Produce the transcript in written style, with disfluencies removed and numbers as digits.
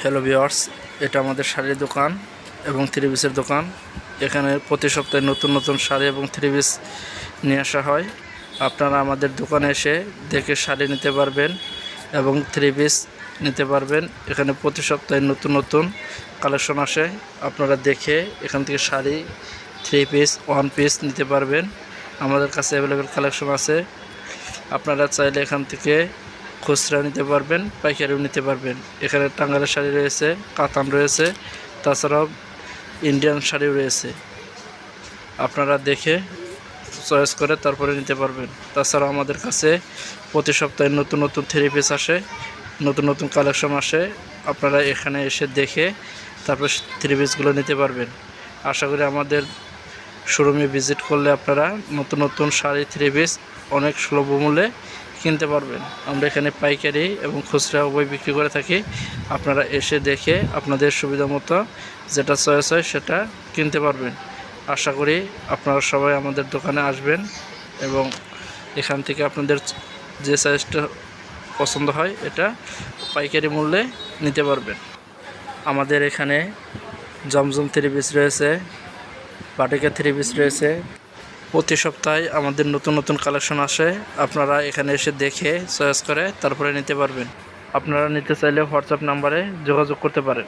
Hello viewers, এটা আমাদের শাড়ির দোকান এবং থ্রি পিসের দোকান। এখানে প্রতি সপ্তাহে নতুন নতুন শাড়ি এবং থ্রি পিস নিয়ে আসা হয়। আপনারা আমাদের দোকানে এসে দেখে শাড়ি নিতে পারবেন এবং থ্রি পিস নিতে পারবেন। এখানে প্রতি সপ্তাহে নতুন নতুন কালেকশন আসে। আপনারা দেখে এখান থেকে sari, three piece, one piece নিতে পারবেন। আমাদের কাছে অ্যাভেলেবেল কালেকশন আছে। আপনারা চাইলে এখান থেকে খুচরা নিতে পারবেন, পাইকারিও নিতে পারবেন। এখানে টাঙ্গাইলের শাড়ি রয়েছে, কাতান রয়েছে, তাছাড়াও ইন্ডিয়ান শাড়িও রয়েছে। আপনারা দেখে চয়েস করে তারপরে নিতে পারবেন। তাছাড়াও আমাদের কাছে প্রতি সপ্তাহে নতুন নতুন থ্রি পিস আসে, নতুন নতুন কালেকশন আসে। আপনারা এখানে এসে দেখে তারপর থ্রি পিসগুলো নিতে পারবেন। আশা করি আমাদের শোরুমে ভিজিট করলে আপনারা নতুন নতুন শাড়ি, থ্রি পিস অনেক সুলভ মূল্যে কিনতে পারবেন। আমরা এখানে পাইকারি এবং খুচরা উভয় বিক্রি করে থাকি। আপনারা এসে দেখে আপনাদের সুবিধা মতো যেটা চয়েস হয় সেটা কিনতে পারবেন। আশা করি আপনারা সবাই আমাদের দোকানে আসবেন এবং এখান থেকে আপনাদের যে সাইজটা পছন্দ হয় এটা পাইকারি মূল্যে নিতে পারবেন। আমাদের এখানে জমজম থ্রি পিস রয়েছে, বাটিকা থ্রি পিস রয়েছে। প্রতি সপ্তাহে আমাদের নতুন নতুন কালেকশন আসে। আপনারা এখানে এসে দেখে চয়েস করে তারপরে নিতে পারবেন। আপনারা নিতে চাইলে হোয়াটসঅ্যাপ নাম্বারে যোগাযোগ করতে পারেন।